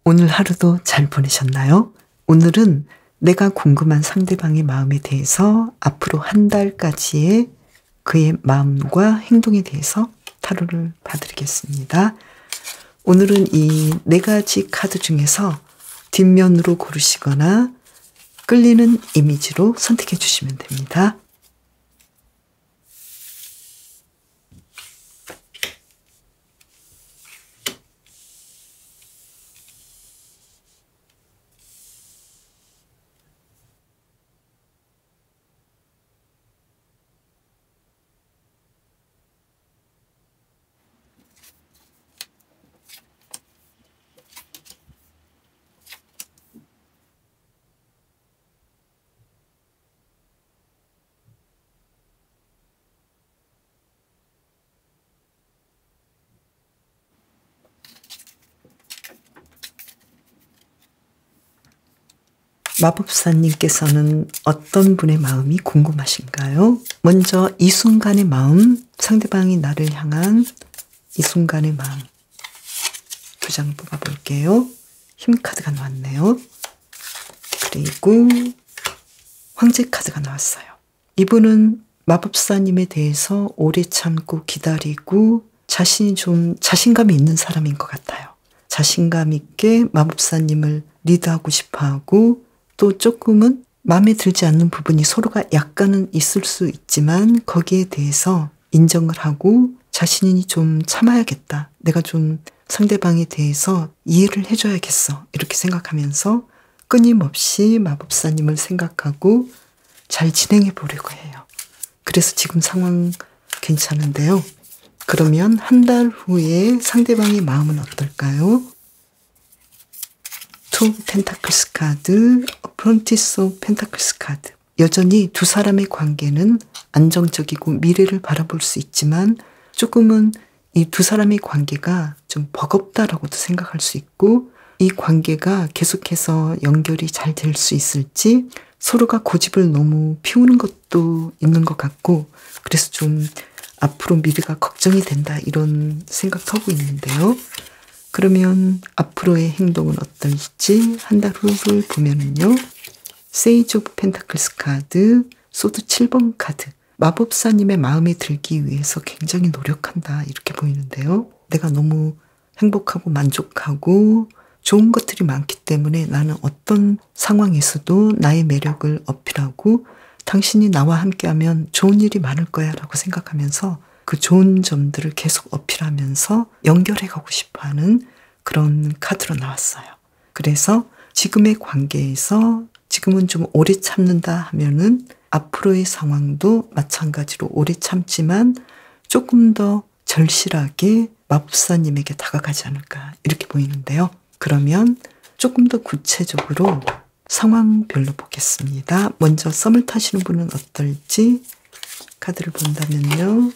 오늘 하루도 잘 보내셨나요? 오늘은 내가 궁금한 상대방의 마음에 대해서 앞으로 한 달까지의 그의 마음과 행동에 대해서 타로를 봐드리겠습니다. 오늘은 이 4가지 카드 중에서 뒷면으로 고르시거나 끌리는 이미지로 선택해 주시면 됩니다. 마법사님께서는 어떤 분의 마음이 궁금하신가요? 먼저 이 순간의 마음, 상대방이 나를 향한 이 순간의 마음. 2장 뽑아볼게요. 힘카드가 나왔네요. 그리고 황제 카드가 나왔어요. 이분은 마법사님에 대해서 오래 참고 기다리고 자신이 좀 자신감이 있는 사람인 것 같아요. 자신감 있게 마법사님을 리드하고 싶어하고 또 조금은 마음에 들지 않는 부분이 서로가 약간은 있을 수 있지만 거기에 대해서 인정을 하고 자신이 좀 참아야겠다. 내가 좀 상대방에 대해서 이해를 해줘야겠어. 이렇게 생각하면서 끊임없이 마법사님을 생각하고 잘 진행해 보려고 해요. 그래서 지금 상황 괜찮은데요. 그러면 한 달 후에 상대방의 마음은 어떨까요? 투 오브 펜타클스 카드, 프론티스 오브 펜타클스 카드. 여전히 두 사람의 관계는 안정적이고 미래를 바라볼 수 있지만 조금은 이 두 사람의 관계가 좀 버겁다라고도 생각할 수 있고 이 관계가 계속해서 연결이 잘 될 수 있을지 서로가 고집을 너무 피우는 것도 있는 것 같고 그래서 좀 앞으로 미래가 걱정이 된다 이런 생각하고 있는데요. 그러면 앞으로의 행동은 어떨지 한 달 후를 보면은요. 세이지 오브 펜타클스 카드, 소드 7번 카드. 마법사님의 마음에 들기 위해서 굉장히 노력한다 이렇게 보이는데요. 내가 너무 행복하고 만족하고 좋은 것들이 많기 때문에 나는 어떤 상황에서도 나의 매력을 어필하고 당신이 나와 함께하면 좋은 일이 많을 거야 라고 생각하면서 그 좋은 점들을 계속 어필하면서 연결해 가고 싶어하는 그런 카드로 나왔어요. 그래서 지금의 관계에서 지금은 좀 오래 참는다 하면은 앞으로의 상황도 마찬가지로 오래 참지만 조금 더 절실하게 마법사님에게 다가가지 않을까 이렇게 보이는데요. 그러면 조금 더 구체적으로 상황별로 보겠습니다. 먼저 썸을 타시는 분은 어떨지 카드를 본다면요.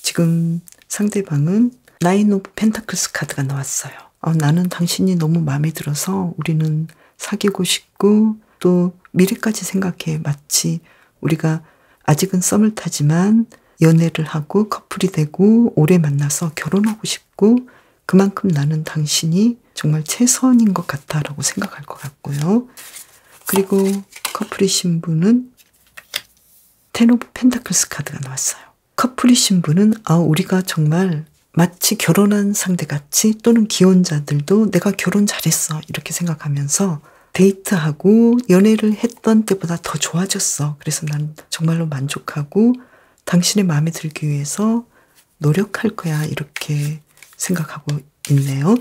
지금 상대방은 나인 오브 펜타클스 카드가 나왔어요. 나는 당신이 너무 마음에 들어서 우리는 사귀고 싶고 또 미래까지 생각해. 마치 우리가 아직은 썸을 타지만 연애를 하고 커플이 되고 오래 만나서 결혼하고 싶고 그만큼 나는 당신이 정말 최선인 것 같다라고 생각할 것 같고요. 그리고 커플이신 분은 텐 오브 펜타클스 카드가 나왔어요. 커플이신 분은 우리가 정말 마치 결혼한 상대같이 또는 기혼자들도 내가 결혼 잘했어 이렇게 생각하면서 데이트하고 연애를 했던 때보다 더 좋아졌어. 그래서 난 정말로 만족하고 당신의 마음에 들기 위해서 노력할 거야 이렇게 생각하고 있네요.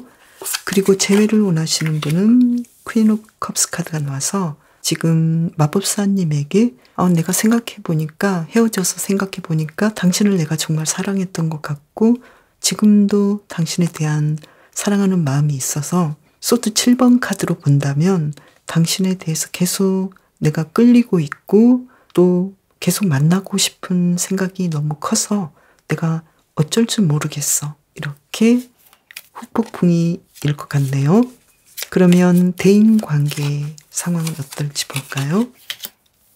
그리고 재회를 원하시는 분은 퀸 오브 컵스 카드가 나와서 지금 마법사님에게 내가 생각해보니까 헤어져서 생각해보니까 당신을 내가 정말 사랑했던 것 같고 지금도 당신에 대한 사랑하는 마음이 있어서 소드 7번 카드로 본다면 당신에 대해서 계속 내가 끌리고 있고 또 계속 만나고 싶은 생각이 너무 커서 내가 어쩔 줄 모르겠어. 이렇게 후폭풍이일 것 같네요. 그러면 대인관계 상황은 어떨지 볼까요?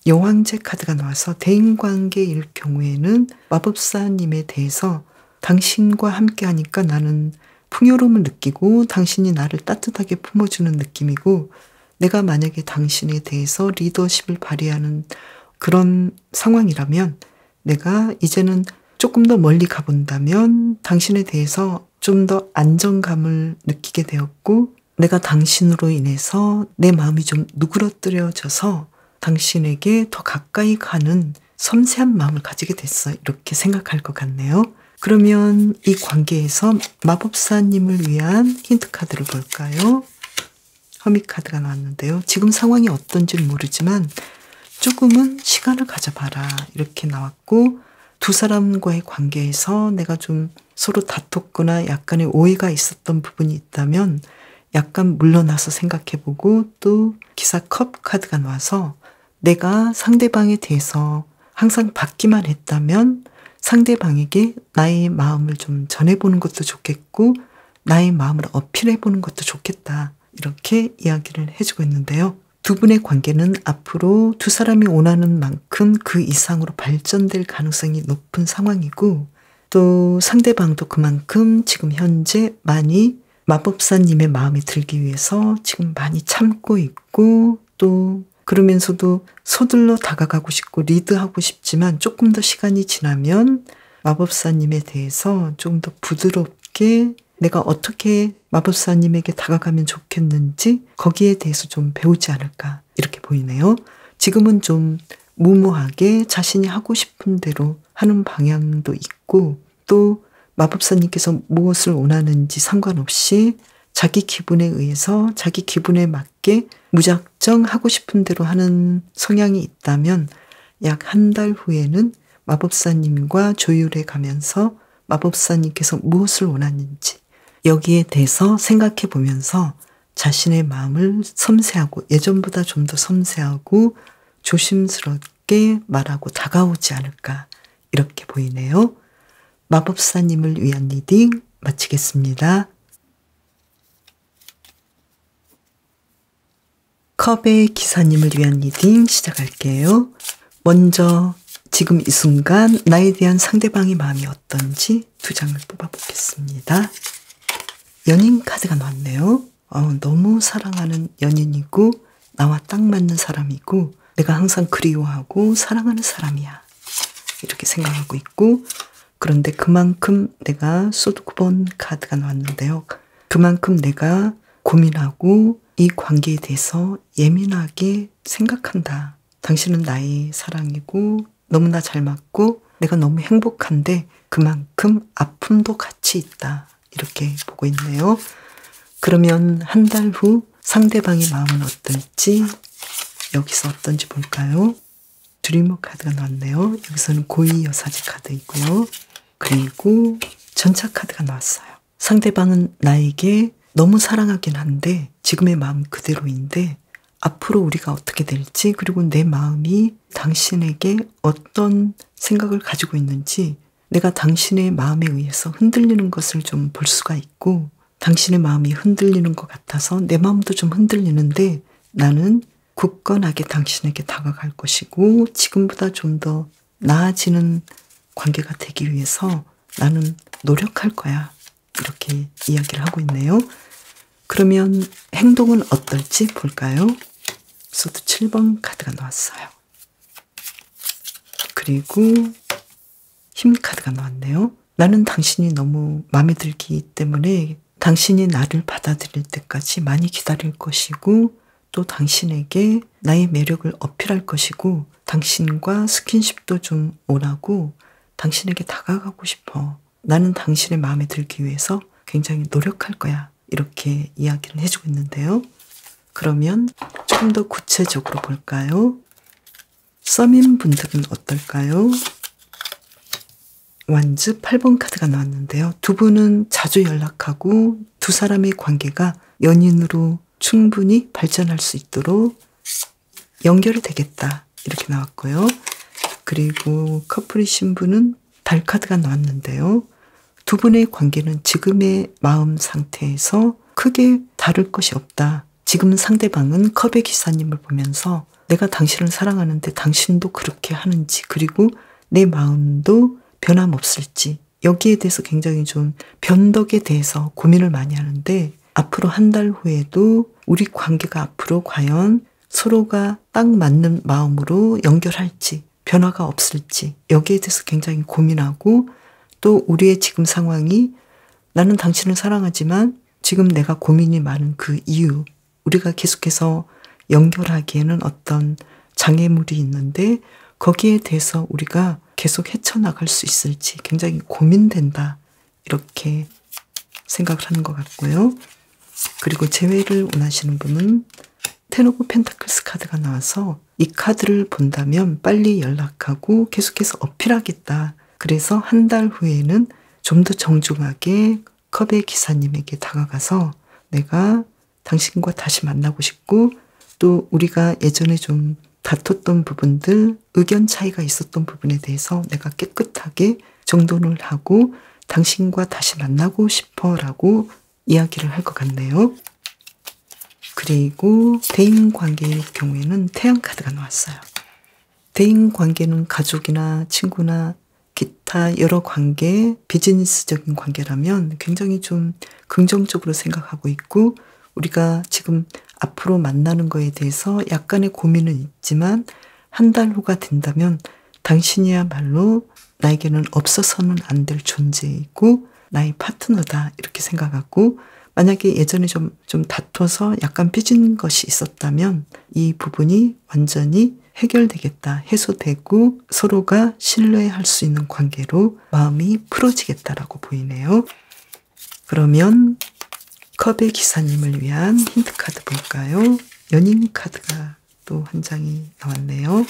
여왕제 카드가 나와서 대인관계일 경우에는 마법사님에 대해서 당신과 함께 하니까 나는 풍요로움을 느끼고 당신이 나를 따뜻하게 품어주는 느낌이고, 내가 만약에 당신에 대해서 리더십을 발휘하는 그런 상황이라면 내가 이제는 조금 더 멀리 가본다면 당신에 대해서 좀 더 안정감을 느끼게 되었고, 내가 당신으로 인해서 내 마음이 좀 누그러뜨려져서 당신에게 더 가까이 가는 섬세한 마음을 가지게 됐어. 이렇게 생각할 것 같네요. 그러면 이 관계에서 마법사님을 위한 힌트 카드를 볼까요? 허밋 카드가 나왔는데요. 지금 상황이 어떤지는 모르지만 조금은 시간을 가져봐라 이렇게 나왔고, 두 사람과의 관계에서 내가 좀 서로 다퉜거나 약간의 오해가 있었던 부분이 있다면 약간 물러나서 생각해보고, 또 기사 컵 카드가 나와서 내가 상대방에 대해서 항상 받기만 했다면 상대방에게 나의 마음을 좀 전해보는 것도 좋겠고 나의 마음을 어필해보는 것도 좋겠다, 이렇게 이야기를 해주고 있는데요. 두 분의 관계는 앞으로 두 사람이 원하는 만큼 그 이상으로 발전될 가능성이 높은 상황이고, 또 상대방도 그만큼 지금 현재 많이 마법사님의 마음에 들기 위해서 지금 많이 참고 있고, 또 그러면서도 서둘러 다가가고 싶고 리드하고 싶지만 조금 더 시간이 지나면 마법사님에 대해서 조금 더 부드럽게 내가 어떻게 마법사님에게 다가가면 좋겠는지 거기에 대해서 좀 배우지 않을까, 이렇게 보이네요. 지금은 좀 무모하게 자신이 하고 싶은 대로 하는 방향도 있고, 또 마법사님께서 무엇을 원하는지 상관없이 자기 기분에 의해서 자기 기분에 맞게 무작정 하고 싶은 대로 하는 성향이 있다면 약 한 달 후에는 마법사님과 조율해 가면서 마법사님께서 무엇을 원하는지 여기에 대해서 생각해 보면서 자신의 마음을 섬세하고 예전보다 좀 더 섬세하고 조심스럽게 말하고 다가오지 않을까, 이렇게 보이네요. 마법사님을 위한 리딩 마치겠습니다. 컵의 기사님을 위한 리딩 시작할게요. 먼저 지금 이 순간 나에 대한 상대방의 마음이 어떤지 두 장을 뽑아보겠습니다. 연인 카드가 나왔네요. 너무 사랑하는 연인이고 나와 딱 맞는 사람이고 내가 항상 그리워하고 사랑하는 사람이야, 이렇게 생각하고 있고, 그런데 그만큼 내가 소드 9번 카드가 나왔는데요. 그만큼 내가 고민하고 이 관계에 대해서 예민하게 생각한다. 당신은 나의 사랑이고 너무나 잘 맞고 내가 너무 행복한데 그만큼 아픔도 같이 있다, 이렇게 보고 있네요. 그러면 한 달 후 상대방의 마음은 어떨지 여기서 어떤지 볼까요? 드리머 카드가 나왔네요. 여기서는 고위 여사제 카드이고요. 그리고 전차 카드가 나왔어요. 상대방은 나에게 너무 사랑하긴 한데 지금의 마음 그대로인데 앞으로 우리가 어떻게 될지, 그리고 내 마음이 당신에게 어떤 생각을 가지고 있는지 내가 당신의 마음에 의해서 흔들리는 것을 좀 볼 수가 있고, 당신의 마음이 흔들리는 것 같아서 내 마음도 좀 흔들리는데 나는 굳건하게 당신에게 다가갈 것이고 지금보다 좀 더 나아지는 관계가 되기 위해서 나는 노력할 거야, 이렇게 이야기를 하고 있네요. 그러면 행동은 어떨지 볼까요? 소드 7번 카드가 나왔어요. 그리고 힘 카드가 나왔네요. 나는 당신이 너무 마음에 들기 때문에 당신이 나를 받아들일 때까지 많이 기다릴 것이고, 또 당신에게 나의 매력을 어필할 것이고, 당신과 스킨십도 좀 원하고 당신에게 다가가고 싶어. 나는 당신의 마음에 들기 위해서 굉장히 노력할 거야, 이렇게 이야기를 해주고 있는데요. 그러면 조금 더 구체적으로 볼까요? 썸인 분들은 어떨까요? 완즈 8번 카드가 나왔는데요. 두 분은 자주 연락하고 두 사람의 관계가 연인으로 충분히 발전할 수 있도록 연결이 되겠다, 이렇게 나왔고요. 그리고 커플이신 분은 달 카드가 나왔는데요. 두 분의 관계는 지금의 마음 상태에서 크게 다를 것이 없다. 지금 상대방은 컵의 기사님을 보면서 내가 당신을 사랑하는데 당신도 그렇게 하는지, 그리고 내 마음도 변함없을지 여기에 대해서 굉장히 좀 변덕에 대해서 고민을 많이 하는데 앞으로 한 달 후에도 우리 관계가 앞으로 과연 서로가 딱 맞는 마음으로 연결할지 변화가 없을지 여기에 대해서 굉장히 고민하고 또 우리의 지금 상황이 나는 당신을 사랑하지만 지금 내가 고민이 많은 그 이유 우리가 계속해서 연결하기에는 어떤 장애물이 있는데 거기에 대해서 우리가 계속 헤쳐나갈 수 있을지 굉장히 고민된다 이렇게 생각을 하는 것 같고요. 그리고 재회를 원하시는 분은 텐 오브 펜타클스 카드가 나와서 이 카드를 본다면 빨리 연락하고 계속해서 어필하겠다. 그래서 한 달 후에는 좀 더 정중하게 컵의 기사님에게 다가가서 내가 당신과 다시 만나고 싶고 또 우리가 예전에 좀 다퉜던 부분들, 의견 차이가 있었던 부분에 대해서 내가 깨끗하게 정돈을 하고 당신과 다시 만나고 싶어 라고 이야기를 할 것 같네요. 그리고 대인관계의 경우에는 태양카드가 나왔어요. 대인관계는 가족이나 친구나 기타 여러 관계, 비즈니스적인 관계라면 굉장히 좀 긍정적으로 생각하고 있고 우리가 지금 앞으로 만나는 거에 대해서 약간의 고민은 있지만 한 달 후가 된다면 당신이야말로 나에게는 없어서는 안 될 존재이고 나의 파트너다 이렇게 생각하고 만약에 예전에 좀 다퉈서 약간 삐진 것이 있었다면 이 부분이 완전히 해결되겠다, 해소되고 서로가 신뢰할 수 있는 관계로 마음이 풀어지겠다라고 보이네요. 그러면 컵의 기사님을 위한 힌트 카드 볼까요? 연인 카드가 또 한 장이 나왔네요.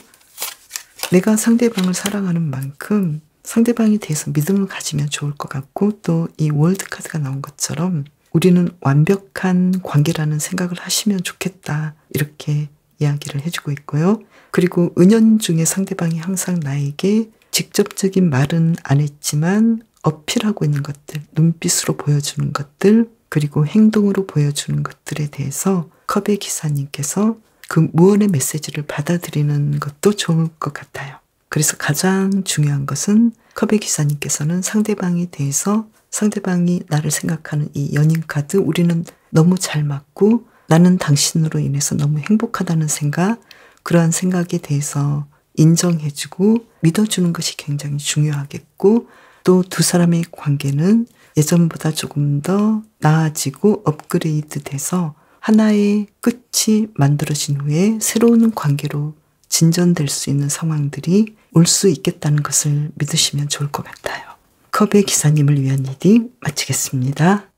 내가 상대방을 사랑하는 만큼 상대방에 대해서 믿음을 가지면 좋을 것 같고 또 이 월드 카드가 나온 것처럼 우리는 완벽한 관계라는 생각을 하시면 좋겠다 이렇게 이야기를 해주고 있고요. 그리고 은연중에 상대방이 항상 나에게 직접적인 말은 안 했지만 어필하고 있는 것들, 눈빛으로 보여주는 것들 그리고 행동으로 보여주는 것들에 대해서 컵의 기사님께서 그 무언의 메시지를 받아들이는 것도 좋을 것 같아요. 그래서 가장 중요한 것은 컵의 기사님께서는 상대방에 대해서 상대방이 나를 생각하는 이 연인 카드 우리는 너무 잘 맞고 나는 당신으로 인해서 너무 행복하다는 생각 그러한 생각에 대해서 인정해주고 믿어주는 것이 굉장히 중요하겠고 또 두 사람의 관계는 예전보다 조금 더 나아지고 업그레이드 돼서 하나의 끝이 만들어진 후에 새로운 관계로 진전될 수 있는 상황들이 올 수 있겠다는 것을 믿으시면 좋을 것 같아요. 컵의 기사님을 위한 리딩 마치겠습니다.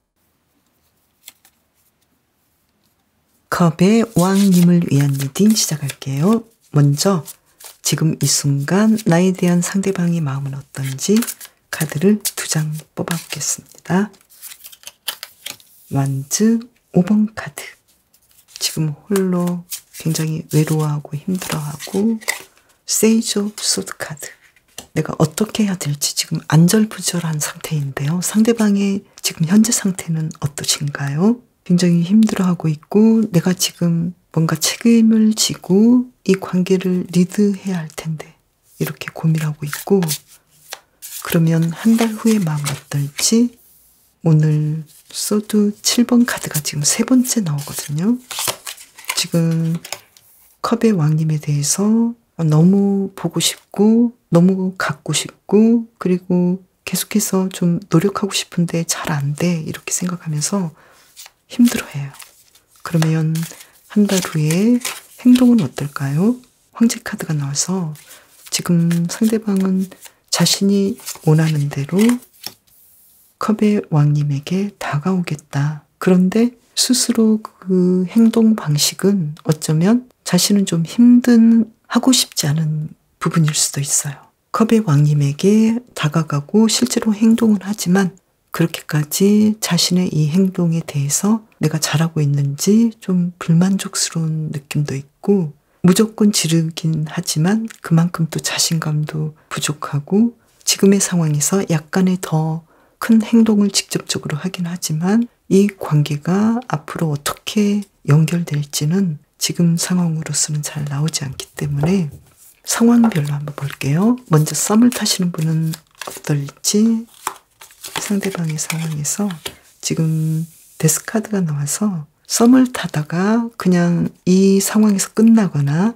컵의 왕님을 위한 리딩 시작할게요. 먼저 지금 이 순간 나에 대한 상대방의 마음은 어떤지 카드를 2장 뽑아보겠습니다. 완즈 5번 카드. 지금 홀로 굉장히 외로워하고 힘들어하고 세이지 오브 소드 카드. 내가 어떻게 해야 될지 지금 안절부절한 상태인데요. 상대방의 지금 현재 상태는 어떠신가요? 굉장히 힘들어하고 있고 내가 지금 뭔가 책임을 지고 이 관계를 리드해야 할 텐데 이렇게 고민하고 있고 그러면 한 달 후의 마음 어떨지 오늘 소드 7번 카드가 지금 3번째 나오거든요. 지금 컵의 왕님에 대해서 너무 보고 싶고 너무 갖고 싶고 그리고 계속해서 좀 노력하고 싶은데 잘 안 돼 이렇게 생각하면서 힘들어해요. 그러면 한 달 후에 행동은 어떨까요? 황제 카드가 나와서 지금 상대방은 자신이 원하는 대로 컵의 왕님에게 다가오겠다. 그런데 스스로 그 행동 방식은 어쩌면 자신은 좀 하고 싶지 않은 부분일 수도 있어요. 컵의 왕님에게 다가가고 실제로 행동을 하지만 그렇게까지 자신의 이 행동에 대해서 내가 잘하고 있는지 좀 불만족스러운 느낌도 있고 무조건 지르긴 하지만 그만큼 또 자신감도 부족하고 지금의 상황에서 약간의 더 큰 행동을 직접적으로 하긴 하지만 이 관계가 앞으로 어떻게 연결될지는 지금 상황으로서는 잘 나오지 않기 때문에 상황별로 한번 볼게요. 먼저 썸을 타시는 분은 어떨지 상대방의 상황에서 지금 데스카드가 나와서 썸을 타다가 그냥 이 상황에서 끝나거나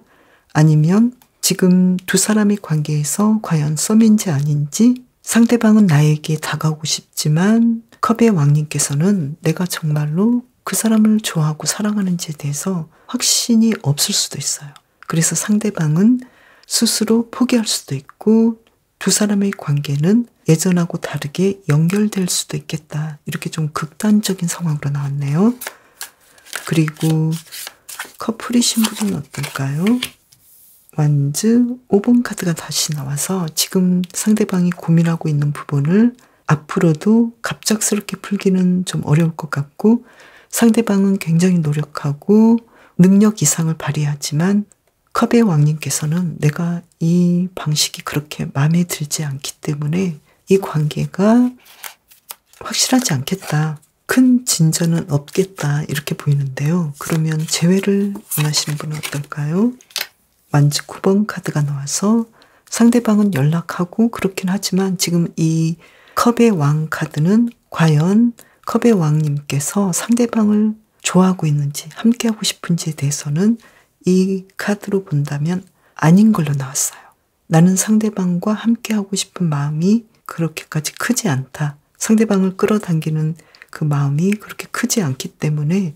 아니면 지금 두 사람의 관계에서 과연 썸인지 아닌지 상대방은 나에게 다가오고 싶지만 컵의 왕님께서는 내가 정말로 그 사람을 좋아하고 사랑하는지에 대해서 확신이 없을 수도 있어요. 그래서 상대방은 스스로 포기할 수도 있고 두 사람의 관계는 예전하고 다르게 연결될 수도 있겠다. 이렇게 좀 극단적인 상황으로 나왔네요. 그리고 커플이신 분은 어떨까요? 완즈 5번 카드가 다시 나와서 지금 상대방이 고민하고 있는 부분을 앞으로도 갑작스럽게 풀기는 좀 어려울 것 같고 상대방은 굉장히 노력하고 능력 이상을 발휘하지만 컵의 왕님께서는 내가 이 방식이 그렇게 마음에 들지 않기 때문에 이 관계가 확실하지 않겠다. 큰 진전은 없겠다. 이렇게 보이는데요. 그러면 재회를 원하시는 분은 어떨까요? 완즈 9번 카드가 나와서 상대방은 연락하고 그렇긴 하지만 지금 이 컵의 왕 카드는 과연 컵의 왕님께서 상대방을 좋아하고 있는지 함께하고 싶은지에 대해서는 이 카드로 본다면 아닌 걸로 나왔어요. 나는 상대방과 함께하고 싶은 마음이 그렇게까지 크지 않다. 상대방을 끌어당기는 그 마음이 그렇게 크지 않기 때문에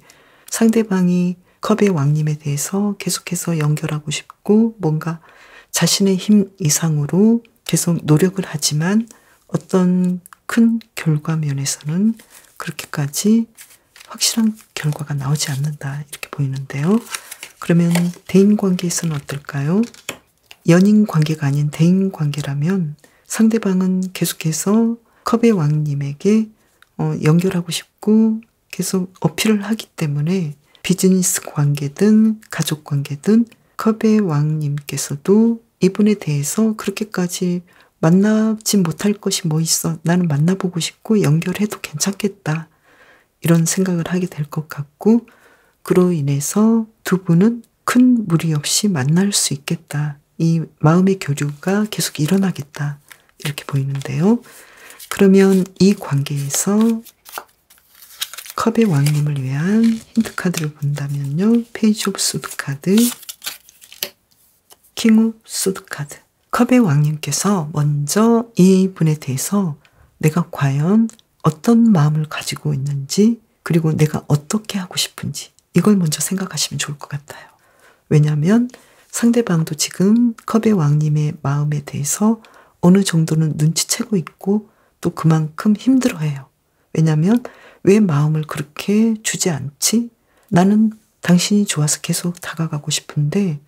상대방이 컵의 왕님에 대해서 계속해서 연결하고 싶고 뭔가 자신의 힘 이상으로 계속 노력을 하지만 어떤 큰 결과면에서는 그렇게까지 확실한 결과가 나오지 않는다. 이렇게 보이는데요. 그러면 대인관계에서는 어떨까요? 연인관계가 아닌 대인관계라면 상대방은 계속해서 컵의 왕님에게 연결하고 싶고 계속 어필을 하기 때문에 비즈니스 관계든 가족 관계든 컵의 왕님께서도 이분에 대해서 그렇게까지 만나지 못할 것이 뭐 있어. 나는 만나보고 싶고 연결해도 괜찮겠다. 이런 생각을 하게 될 것 같고 그로 인해서 두 분은 큰 무리 없이 만날 수 있겠다. 이 마음의 교류가 계속 일어나겠다. 이렇게 보이는데요. 그러면 이 관계에서 컵의 왕님을 위한 힌트 카드를 본다면요. 페이지 오브 소드 카드, 킹 오브 소드 카드. 컵의 왕님께서 먼저 이분에 대해서 내가 과연 어떤 마음을 가지고 있는지 그리고 내가 어떻게 하고 싶은지 이걸 먼저 생각하시면 좋을 것 같아요. 왜냐하면 상대방도 지금 컵의 왕님의 마음에 대해서 어느 정도는 눈치채고 있고 또 그만큼 힘들어해요. 왜냐하면 왜 마음을 그렇게 주지 않지? 나는 당신이 좋아서 계속 다가가고 싶은데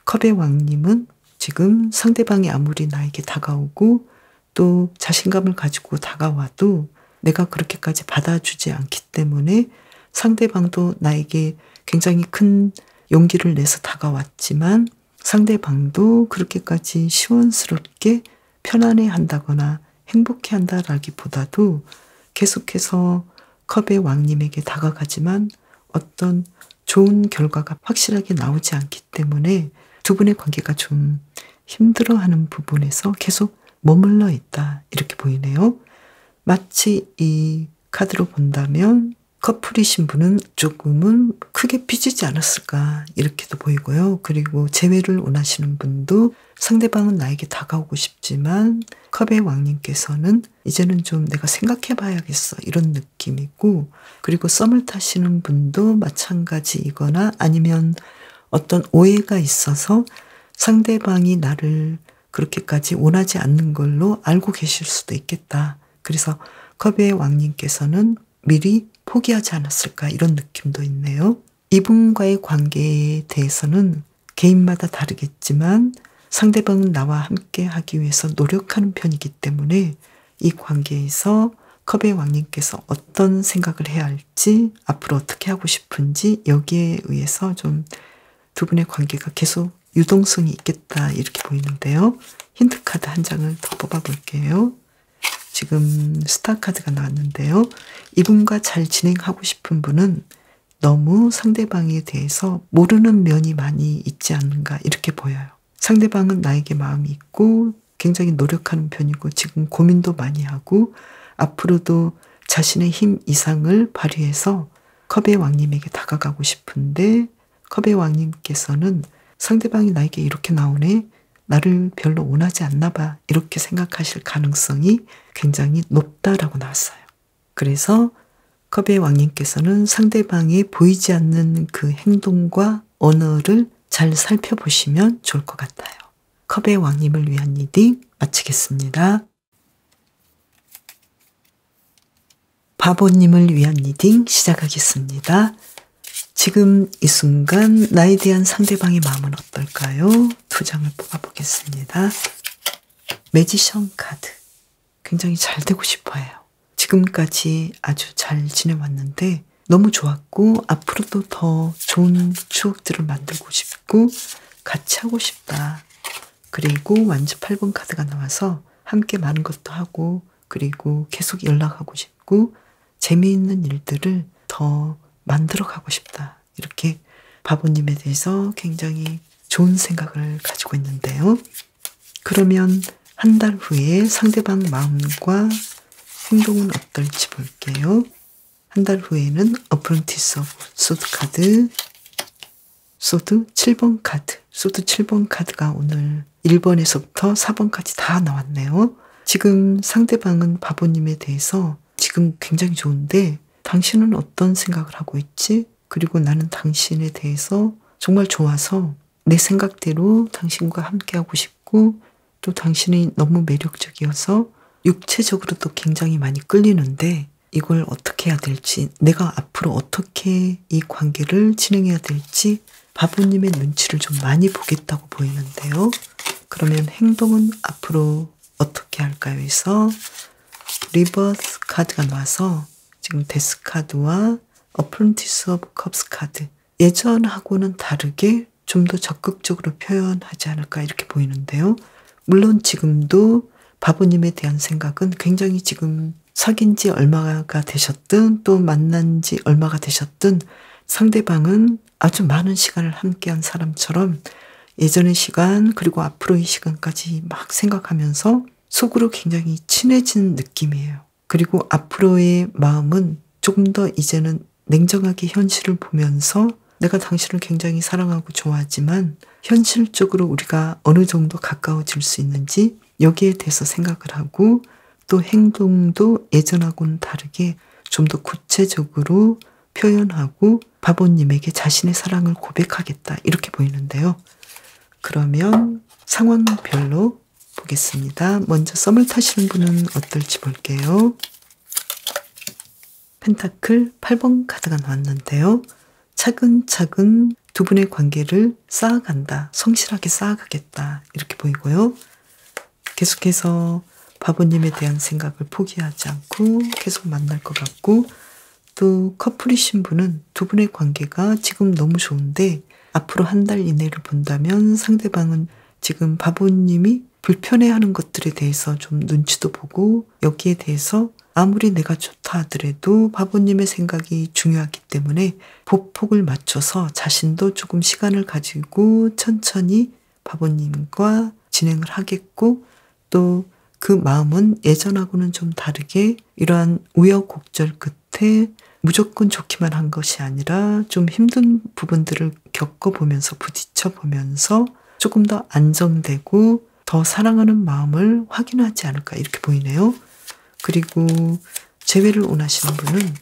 컵의 왕님은 지금 상대방이 아무리 나에게 다가오고 또 자신감을 가지고 다가와도 내가 그렇게까지 받아주지 않기 때문에 상대방도 나에게 굉장히 큰 용기를 내서 다가왔지만 상대방도 그렇게까지 시원스럽게 편안해 한다거나 행복해 한다라기보다도 계속해서 컵의 왕님에게 다가가지만 어떤 좋은 결과가 확실하게 나오지 않기 때문에 두 분의 관계가 좀 힘들어하는 부분에서 계속 머물러 있다. 이렇게 보이네요. 마치 이 카드로 본다면 커플이신 분은 조금은 크게 삐지지 않았을까 이렇게도 보이고요. 그리고 재회를 원하시는 분도 상대방은 나에게 다가오고 싶지만 컵의 왕님께서는 이제는 좀 내가 생각해 봐야겠어 이런 느낌이고 그리고 썸을 타시는 분도 마찬가지이거나 아니면 어떤 오해가 있어서 상대방이 나를 그렇게까지 원하지 않는 걸로 알고 계실 수도 있겠다. 그래서 컵의 왕님께서는 미리 포기하지 않았을까 이런 느낌도 있네요. 이분과의 관계에 대해서는 개인마다 다르겠지만 상대방은 나와 함께 하기 위해서 노력하는 편이기 때문에 이 관계에서 컵의 왕님께서 어떤 생각을 해야 할지 앞으로 어떻게 하고 싶은지 여기에 의해서 좀 두 분의 관계가 계속 유동성이 있겠다 이렇게 보이는데요. 힌트 카드 한 장을 더 뽑아 볼게요. 지금 스타 카드가 나왔는데요. 이분과 잘 진행하고 싶은 분은 너무 상대방에 대해서 모르는 면이 많이 있지 않는가 이렇게 보여요. 상대방은 나에게 마음이 있고 굉장히 노력하는 편이고 지금 고민도 많이 하고 앞으로도 자신의 힘 이상을 발휘해서 컵의 왕님에게 다가가고 싶은데 컵의 왕님께서는 상대방이 나에게 이렇게 나오네, 나를 별로 원하지 않나 봐, 이렇게 생각하실 가능성이 굉장히 높다라고 나왔어요. 그래서 컵의 왕님께서는 상대방이 보이지 않는 그 행동과 언어를 잘 살펴보시면 좋을 것 같아요. 컵의 왕님을 위한 리딩 마치겠습니다. 바보님을 위한 리딩 시작하겠습니다. 지금 이 순간 나에 대한 상대방의 마음은 어떨까요? 2장을 뽑아보겠습니다. 매지션 카드. 굉장히 잘 되고 싶어요. 지금까지 아주 잘 지내왔는데 너무 좋았고 앞으로도 더 좋은 추억들을 만들고 싶고 같이 하고 싶다. 그리고 완주 8번 카드가 나와서 함께 많은 것도 하고 그리고 계속 연락하고 싶고 재미있는 일들을 더 만들어가고 싶다. 이렇게 바보님에 대해서 굉장히 좋은 생각을 가지고 있는데요. 그러면 한 달 후에 상대방 마음과 행동은 어떨지 볼게요. 한 달 후에는 어프런티스 오브 소드 카드, 소드 7번 카드, 소드 7번 카드가 오늘 1번에서부터 4번까지 다 나왔네요. 지금 상대방은 바보님에 대해서 지금 굉장히 좋은데 당신은 어떤 생각을 하고 있지? 그리고 나는 당신에 대해서 정말 좋아서 내 생각대로 당신과 함께하고 싶고 또 당신이 너무 매력적이어서 육체적으로도 굉장히 많이 끌리는데 이걸 어떻게 해야 될지, 내가 앞으로 어떻게 이 관계를 진행해야 될지 바보님의 눈치를 좀 많이 보겠다고 보이는데요. 그러면 행동은 앞으로 어떻게 할까요? 해서 리버스 카드가 나와서 지금 데스 카드와 어프런티스 오브 컵스 카드, 예전하고는 다르게 좀 더 적극적으로 표현하지 않을까 이렇게 보이는데요. 물론 지금도 바보님에 대한 생각은 굉장히 지금 사귄 지 얼마가 되셨든 또 만난 지 얼마가 되셨든 상대방은 아주 많은 시간을 함께한 사람처럼 예전의 시간 그리고 앞으로의 시간까지 막 생각하면서 속으로 굉장히 친해진 느낌이에요. 그리고 앞으로의 마음은 조금 더 이제는 냉정하게 현실을 보면서 내가 당신을 굉장히 사랑하고 좋아하지만 현실적으로 우리가 어느 정도 가까워질 수 있는지 여기에 대해서 생각을 하고 또 행동도 예전하고는 다르게 좀 더 구체적으로 표현하고 바보님에게 자신의 사랑을 고백하겠다 이렇게 보이는데요. 그러면 상황별로 보겠습니다. 먼저 썸을 타시는 분은 어떨지 볼게요. 펜타클 8번 카드가 나왔는데요. 차근차근 두 분의 관계를 쌓아간다. 성실하게 쌓아가겠다. 이렇게 보이고요. 계속해서 바보님에 대한 생각을 포기하지 않고 계속 만날 것 같고 또 커플이신 분은 두 분의 관계가 지금 너무 좋은데 앞으로 한 달 이내를 본다면 상대방은 지금 바보님이 불편해하는 것들에 대해서 좀 눈치도 보고 여기에 대해서 아무리 내가 좋다 하더라도 바보님의 생각이 중요하기 때문에 보폭을 맞춰서 자신도 조금 시간을 가지고 천천히 바보님과 진행을 하겠고 또 그 마음은 예전하고는 좀 다르게 이러한 우여곡절 끝에 무조건 좋기만 한 것이 아니라 좀 힘든 부분들을 겪어보면서 부딪혀보면서 조금 더 안정되고 더 사랑하는 마음을 확인하지 않을까 이렇게 보이네요. 그리고 재회를 원하시는 분은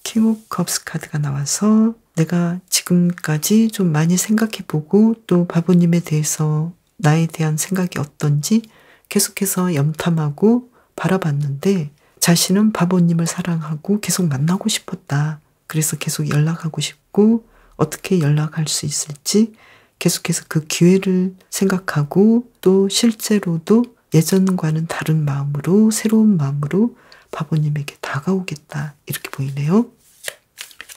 킹 오브 컵스 카드가 나와서 내가 지금까지 좀 많이 생각해보고 또 바보님에 대해서 나에 대한 생각이 어떤지 계속해서 염탐하고 바라봤는데 자신은 바보님을 사랑하고 계속 만나고 싶었다. 그래서 계속 연락하고 싶고 어떻게 연락할 수 있을지 계속해서 그 기회를 생각하고 또 실제로도 예전과는 다른 마음으로 새로운 마음으로 바보님에게 다가오겠다 이렇게 보이네요.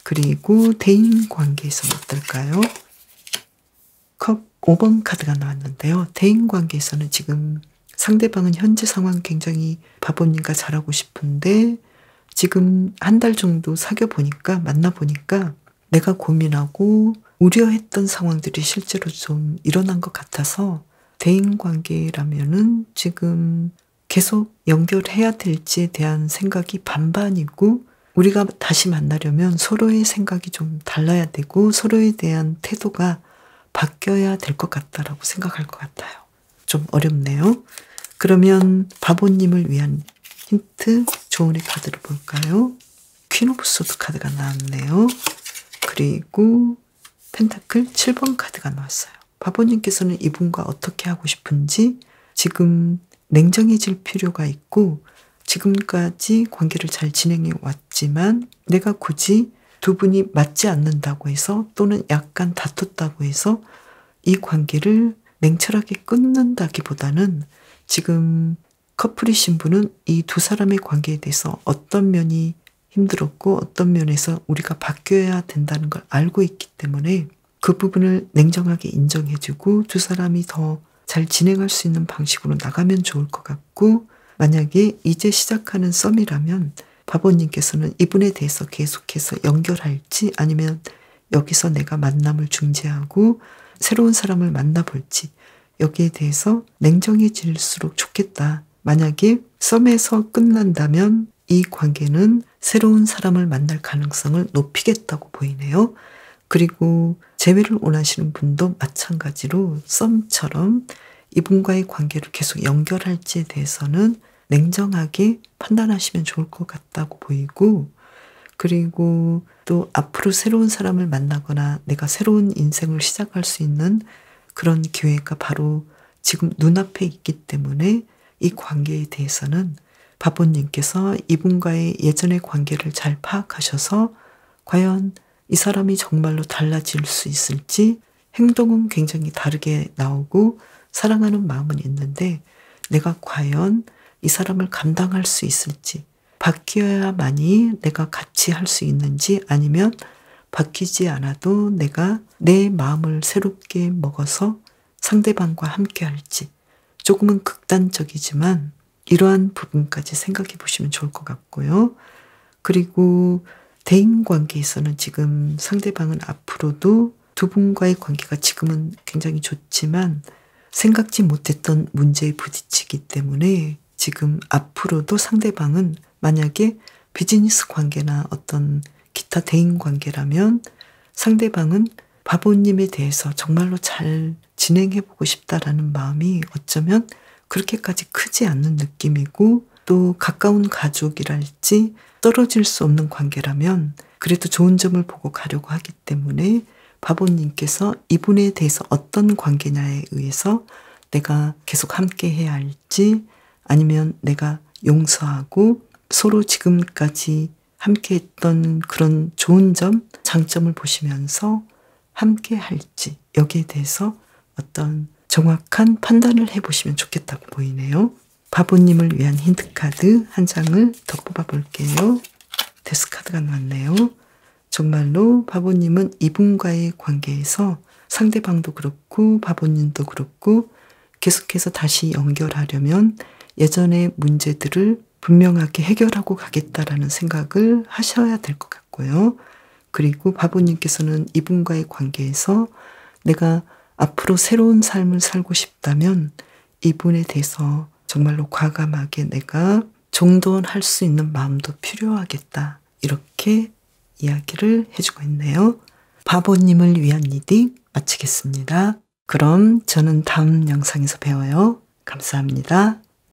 그리고 대인 관계에서는 어떨까요? 컵 5번 카드가 나왔는데요. 대인 관계에서는 지금 상대방은 현재 상황 굉장히 바보님과 잘하고 싶은데 지금 한 달 정도 사귀어보니까 만나보니까 내가 고민하고 우려했던 상황들이 실제로 좀 일어난 것 같아서 대인관계라면은 지금 계속 연결해야 될지에 대한 생각이 반반이고, 우리가 다시 만나려면 서로의 생각이 좀 달라야 되고 서로에 대한 태도가 바뀌어야 될 것 같다라고 생각할 것 같아요. 좀 어렵네요. 그러면 바보님을 위한 힌트, 조언의 카드를 볼까요? 퀸 오브 소드 카드가 나왔네요. 그리고 펜타클 7번 카드가 나왔어요. 바보님께서는 이분과 어떻게 하고 싶은지, 지금 냉정해질 필요가 있고, 지금까지 관계를 잘 진행해 왔지만 내가 굳이 두 분이 맞지 않는다고 해서, 또는 약간 다퉜다고 해서 이 관계를 냉철하게 끊는다기보다는, 지금 커플이신 분은 이 두 사람의 관계에 대해서 어떤 면이 힘들었고 어떤 면에서 우리가 바뀌어야 된다는 걸 알고 있기 때문에 그 부분을 냉정하게 인정해주고 두 사람이 더 잘 진행할 수 있는 방식으로 나가면 좋을 것 같고, 만약에 이제 시작하는 썸이라면 바보님께서는 이분에 대해서 계속해서 연결할지, 아니면 여기서 내가 만남을 중지하고 새로운 사람을 만나볼지, 여기에 대해서 냉정해질수록 좋겠다. 만약에 썸에서 끝난다면 이 관계는 새로운 사람을 만날 가능성을 높이겠다고 보이네요. 그리고 재회를 원하시는 분도 마찬가지로 썸처럼 이분과의 관계를 계속 연결할지에 대해서는 냉정하게 판단하시면 좋을 것 같다고 보이고, 그리고 또 앞으로 새로운 사람을 만나거나 내가 새로운 인생을 시작할 수 있는 그런 기회가 바로 지금 눈앞에 있기 때문에 이 관계에 대해서는 바보님께서 이분과의 예전의 관계를 잘 파악하셔서 과연 이 사람이 정말로 달라질 수 있을지, 행동은 굉장히 다르게 나오고 사랑하는 마음은 있는데 내가 과연 이 사람을 감당할 수 있을지, 바뀌어야만이 내가 같이 할 수 있는지, 아니면 바뀌지 않아도 내가 내 마음을 새롭게 먹어서 상대방과 함께 할지, 조금은 극단적이지만 이러한 부분까지 생각해 보시면 좋을 것 같고요. 그리고 대인관계에서는 지금 상대방은 앞으로도 두 분과의 관계가 지금은 굉장히 좋지만 생각지 못했던 문제에 부딪히기 때문에 지금 앞으로도 상대방은, 만약에 비즈니스 관계나 어떤 기타 대인관계라면 상대방은 바보님에 대해서 정말로 잘 진행해보고 싶다라는 마음이 어쩌면 그렇게까지 크지 않는 느낌이고, 또 가까운 가족이랄지 떨어질 수 없는 관계라면 그래도 좋은 점을 보고 가려고 하기 때문에 바보님께서 이분에 대해서 어떤 관계냐에 의해서 내가 계속 함께 해야 할지, 아니면 내가 용서하고 서로 지금까지 함께 했던 그런 좋은 점, 장점을 보시면서 함께 할지, 여기에 대해서 어떤 정확한 판단을 해보시면 좋겠다고 보이네요. 바보님을 위한 힌트카드 한 장을 더 뽑아볼게요. 데스카드가 나왔네요. 정말로 바보님은 이분과의 관계에서 상대방도 그렇고 바보님도 그렇고 계속해서 다시 연결하려면 예전의 문제들을 분명하게 해결하고 가겠다라는 생각을 하셔야 될 것 같고요. 그리고 바보님께서는 이분과의 관계에서 내가 앞으로 새로운 삶을 살고 싶다면 이분에 대해서 정말로 과감하게 내가 종도할 수 있는 마음도 필요하겠다, 이렇게 이야기를 해주고 있네요. 바보님을 위한 리딩 마치겠습니다. 그럼 저는 다음 영상에서 봬요. 감사합니다.